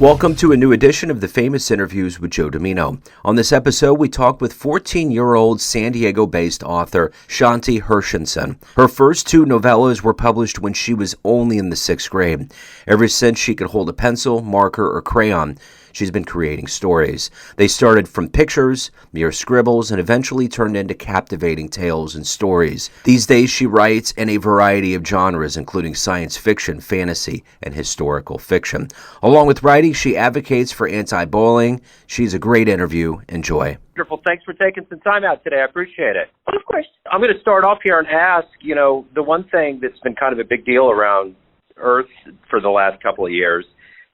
Welcome to a new edition of the Famous Interviews with Joe Dimino. On this episode, we talk with 14-year-old San Diego-based author Shanti Hershenson. Her first two novellas were published when she was only in the 6th grade. Ever since she could hold a pencil, marker, or crayon, she's been creating stories. They started from pictures, mere scribbles, and eventually turned into captivating tales and stories. These days, she writes in a variety of genres, including science fiction, fantasy, and historical fiction. Along with writing, she advocates for anti-bullying. She's a great interview. Enjoy. Wonderful. Thanks for taking some time out today. I appreciate it. Of course. I'm going to start off here and ask, the one thing that's been kind of a big deal around Earth for the last couple of years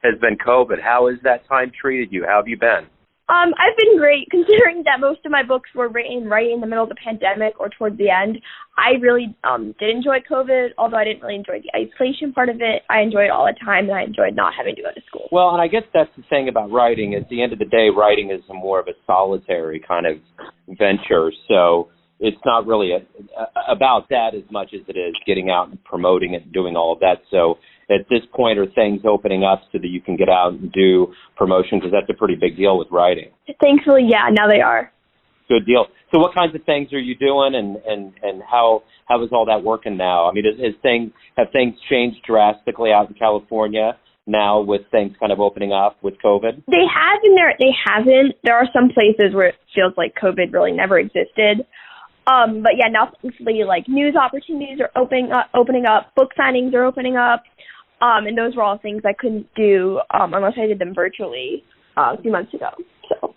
has been COVID. How has that time treated you? How have you been? I've been great, considering that most of my books were written right in the middle of the pandemic or towards the end. I really did enjoy COVID, although I didn't really enjoy the isolation part of it. I enjoyed it all the time, and I enjoyed not having to go to school. Well, and I guess that's the thing about writing. At the end of the day, writing is more of a solitary kind of venture, so it's not really about that as much as it is getting out and promoting it and doing all of that. So at this point, are things opening up so that you can get out and do promotion? Because that's a pretty big deal with writing. Thankfully, yeah, now they are. Good deal. So what kinds of things are you doing, and how is all that working now? I mean, have things changed drastically out in California now with things kind of opening up with COVID? They have, and they haven't. There are some places where it feels like COVID really never existed. But yeah, now thankfully, like, news opportunities are opening up, book signings are opening up. And those were all things I couldn't do unless I did them virtually a few months ago. So.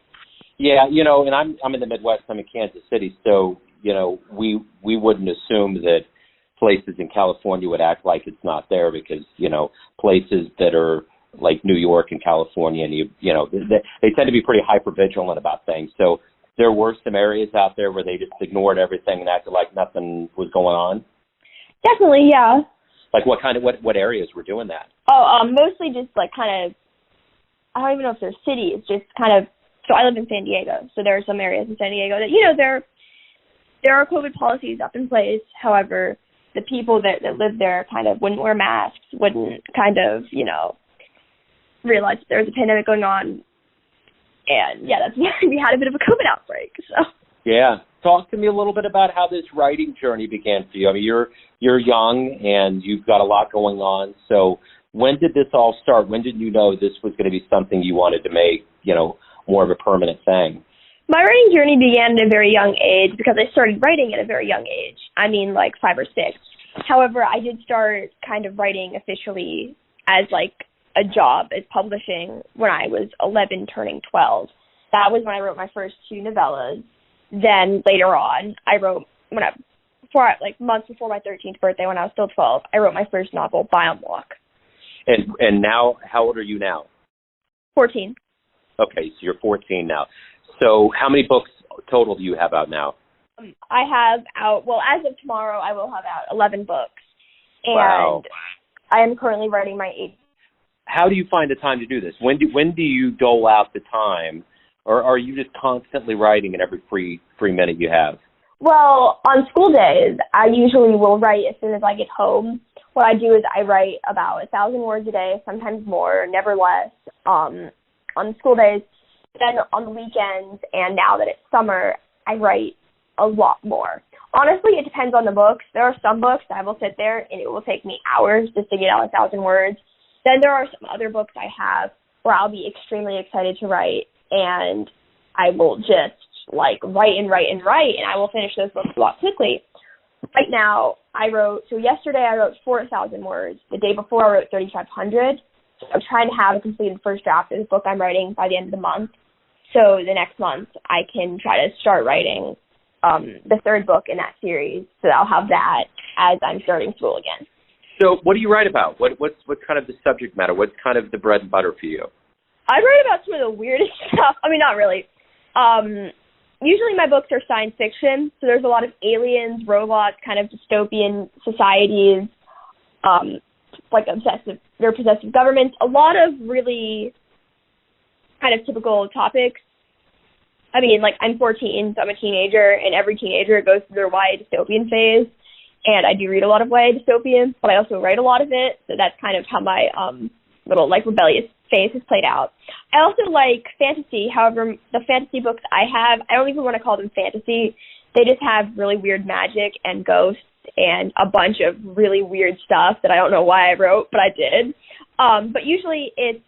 Yeah, and I'm in the Midwest. I'm in Kansas City, so we wouldn't assume that places in California would act like it's not there, because places that are like New York and California, and they tend to be pretty hypervigilant about things. So there were some areas out there where they just ignored everything and acted like nothing was going on. Definitely, yeah. Like what areas were doing that? Mostly just like kind of, I don't even know if they're cities, just kind of, so I live in San Diego, so there are some areas in San Diego that, there are COVID policies up in place. However, the people that live there kind of wouldn't wear masks, wouldn't kind of, realize there was a pandemic going on. And yeah, that's why we had a bit of a COVID outbreak, so. Yeah. Talk to me a little bit about how this writing journey began for you. I mean, you're young and you've got a lot going on. So when did this all start? When did you know this was going to be something you wanted to make, more of a permanent thing? My writing journey began at a very young age because I started writing at a very young age. I mean, like 5 or 6. However, I did start kind of writing officially as like a job, as publishing, when I was 11 turning 12. That was when I wrote my first 2 novellas. Then later on, I wrote, months before my 13th birthday, when I was still 12, I wrote my first novel, Biome Walk. And now, how old are you now? 14. Okay, so you're 14 now. So how many books total do you have out now? I have out, as of tomorrow, I will have out 11 books. And wow. I am currently writing my 8th. How do you find the time to do this? When do you dole out the time? Or are you just constantly writing in every free minute you have? Well, on school days, I usually will write as soon as I get home. What I do is I write about 1,000 words a day, sometimes more, never less, on school days. Then on the weekends, and now that it's summer, I write a lot more. Honestly, it depends on the books. There are some books that I will sit there, and it will take me hours just to get out 1,000 words. Then there are some other books I have where I'll be extremely excited to write, and I will just write, and I will finish those books a lot quickly. Right now, yesterday I wrote 4,000 words. The day before I wrote 3,500. So I'm trying to have a completed first draft of the book I'm writing by the end of the month. So the next month I can try to start writing the 3rd book in that series. So I'll have that as I'm starting school again. So what do you write about? What's kind of the subject matter? What's kind of the bread and butter for you? I write about some of the weirdest stuff. I mean, not really. Usually my books are science fiction, so there's a lot of aliens, robots, kind of dystopian societies, possessive governments, a lot of really kind of typical topics. I mean, like, I'm 14, so I'm a teenager, and every teenager goes through their YA dystopian phase, and I do read a lot of YA dystopian, but I also write a lot of it, so that's kind of how my little, rebellious phase has played out. I also like fantasy. However, the fantasy books I have, I don't even want to call them fantasy. They just have really weird magic and ghosts and a bunch of really weird stuff that I don't know why I wrote, but I did. But usually it's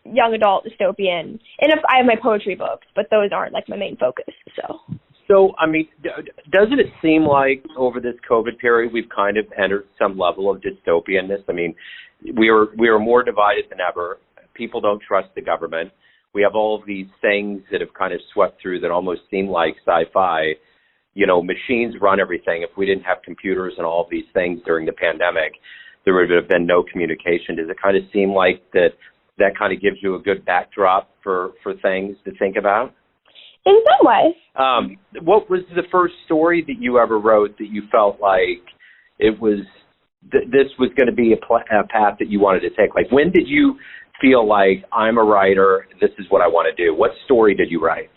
young adult dystopian. And if I have my poetry books, but those aren't like my main focus. So, I mean, doesn't it seem like over this COVID period we've kind of entered some level of dystopianness? I mean, we are more divided than ever. People don't trust the government. We have all of these things that have kind of swept through that almost seem like sci-fi. You know, machines run everything. If we didn't have computers and all of these things during the pandemic, there would have been no communication. Does it kind of seem like that kind of gives you a good backdrop for things to think about? In some ways. What was the first story that you ever wrote that you felt like it was this was going to be a path that you wanted to take? Like, when did you feel like, I'm a writer, this is what I want to do? What story did you write?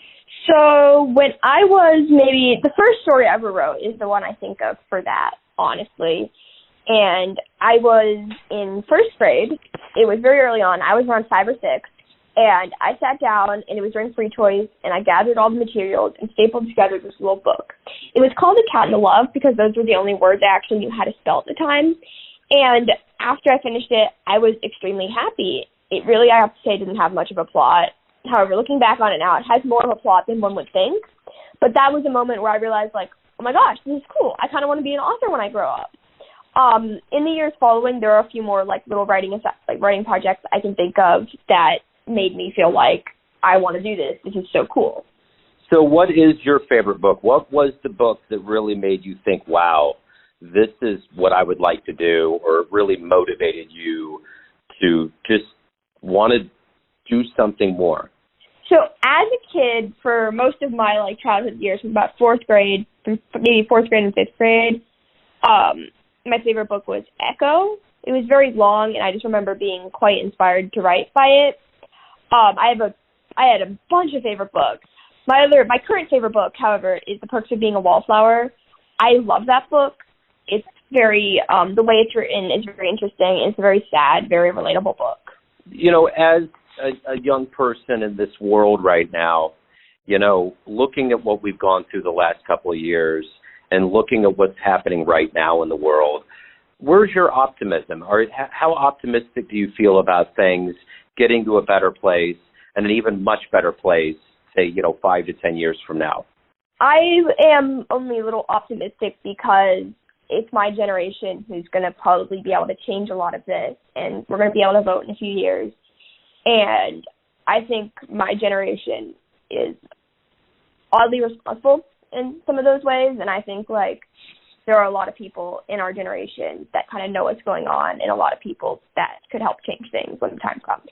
So when I was maybe, the first story I ever wrote is the one I think of for that, honestly. And I was in first grade. It was very early on. I was around 5 or 6. And I sat down, and it was during free choice, and I gathered all the materials and stapled together this little book. It was called A Cat in the Love because those were the only words I actually knew how to spell at the time. And after I finished it, I was extremely happy. It really, I have to say, didn't have much of a plot. However, looking back on it now, it has more of a plot than one would think. But that was a moment where I realized, like, oh my gosh, this is cool. I kind of want to be an author when I grow up. In the years following, there are a few more like little writing projects I can think of that made me feel like I want to do this. This is so cool. So what is your favorite book? What was the book that really made you think, wow, this is what I would like to do, or really motivated you to just want to do something more? So as a kid, for most of my like childhood years, from about fourth grade and fifth grade, my favorite book was Echo. It was very long, and I just remember being quite inspired to write by it. I had a bunch of favorite books. My current favorite book, however, is The Perks of Being a Wallflower. I love that book. It's very, the way it's written is very interesting. It's a very sad, very relatable book. You know, as a young person in this world right now, you know, looking at what we've gone through the last couple of years and looking at what's happening right now in the world, where's your optimism? Or how optimistic do you feel about things getting to a better place and an even much better place, say, 5 to 10 years from now? I am only a little optimistic because it's my generation who's going to probably be able to change a lot of this, and we're going to be able to vote in a few years. And I think my generation is oddly responsible in some of those ways, and I think, like, there are a lot of people in our generation that kind of know what's going on, and a lot of people that could help change things when the time comes.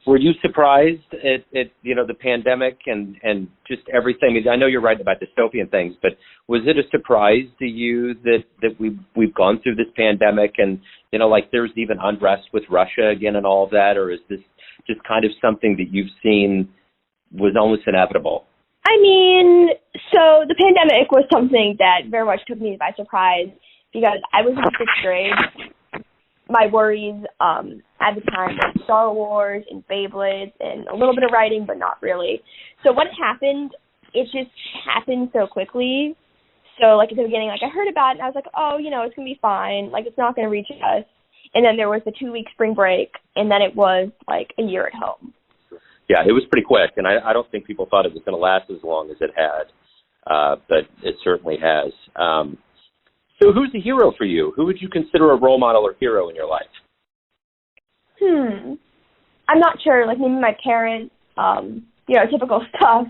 Were you surprised at the pandemic and just everything? I know you're writing about dystopian things, but was it a surprise to you that we've gone through this pandemic and, like there's even unrest with Russia again and all of that? Or is this just kind of something that you've seen was almost inevitable? I mean, so the pandemic was something that very much took me by surprise because I was in 6th grade. My worries at the time were Star Wars and Beyblades and a little bit of writing, but not really. So what happened, it just happened so quickly. So, like, at the beginning, like, I heard about it, and I was like, oh, it's going to be fine. Like, it's not going to reach us. And then there was the 2-week spring break, and then it was, like, a year at home. Yeah, it was pretty quick, and I don't think people thought it was going to last as long as it had, but it certainly has. So who's a hero for you? Who would you consider a role model or hero in your life? I'm not sure. Like, maybe my parents, typical stuff.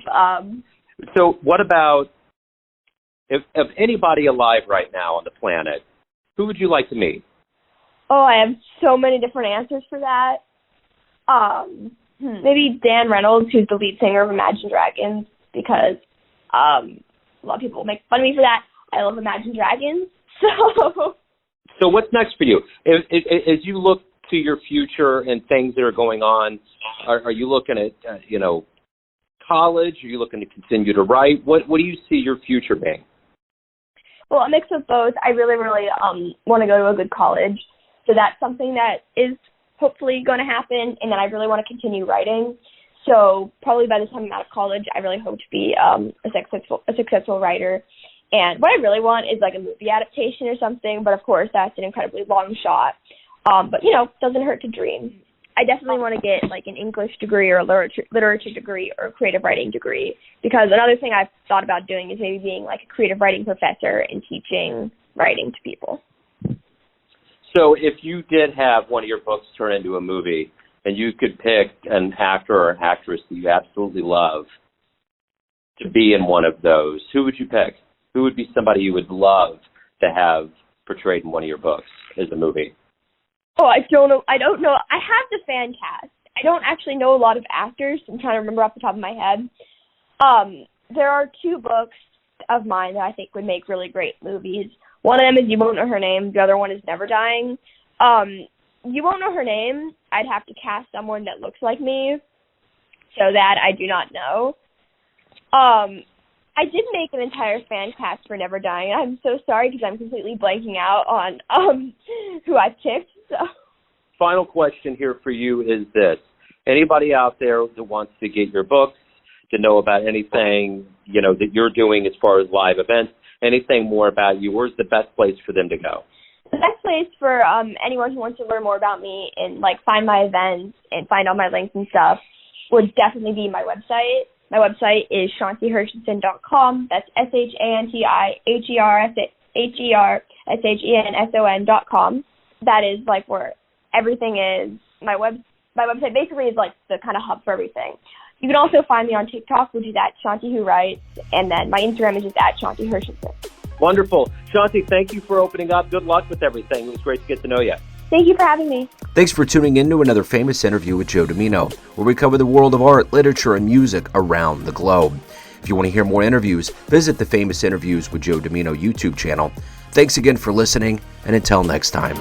So what about, if anybody alive right now on the planet, who would you like to meet? Oh, I have so many different answers for that. Maybe Dan Reynolds, who's the lead singer of Imagine Dragons, because a lot of people make fun of me for that. I love Imagine Dragons. So what's next for you? As you look to your future and things that are going on, are you looking at, college? Are you looking to continue to write? What do you see your future being? Well, a mix of both. I really, really want to go to a good college. So that's something that is hopefully going to happen, and then I really want to continue writing. So probably by the time I'm out of college, I really hope to be a successful writer. And what I really want is like a movie adaptation or something, but of course that's an incredibly long shot. But, you know, doesn't hurt to dream. I definitely want to get like an English degree or a literature degree or a creative writing degree, because another thing I've thought about doing is maybe being like a creative writing professor and teaching writing to people. So if you did have one of your books turn into a movie and you could pick an actor or actress that you absolutely love to be in one of those, who would you pick? Who would be somebody you would love to have portrayed in one of your books as a movie? Oh, I don't know. I have the fan cast. I don't actually know a lot of actors. I'm trying to remember off the top of my head. There are 2 books of mine that I think would make really great movies. One of them is You Won't Know Her Name. The other one is Never Dying. You Won't Know Her Name, I'd have to cast someone that looks like me, so that I do not know. I did make an entire fan cast for Never Dying. I'm so sorry because I'm completely blanking out on who I picked. So. Final question here for you is this. Anybody out there that wants to get your books, to know about anything, you know, that you're doing as far as live events, anything more about you, where's the best place for them to go? The best place for anyone who wants to learn more about me and like find my events and find all my links and stuff would definitely be my website. My website is shantihershenson.com. That's ShantiHershenson.com. That is like where everything is. My website basically is like the kind of hub for everything. You can also find me on TikTok, which is at Shanti Who Writes, and then my Instagram is just at Shanti Hershenson. Wonderful. Shanti, thank you for opening up. Good luck with everything. It was great to get to know you. Thank you for having me. Thanks for tuning in to another famous interview with Joe Dimino, where we cover the world of art, literature, and music around the globe. If you want to hear more interviews, visit the Famous Interviews with Joe Dimino YouTube channel. Thanks again for listening, and until next time.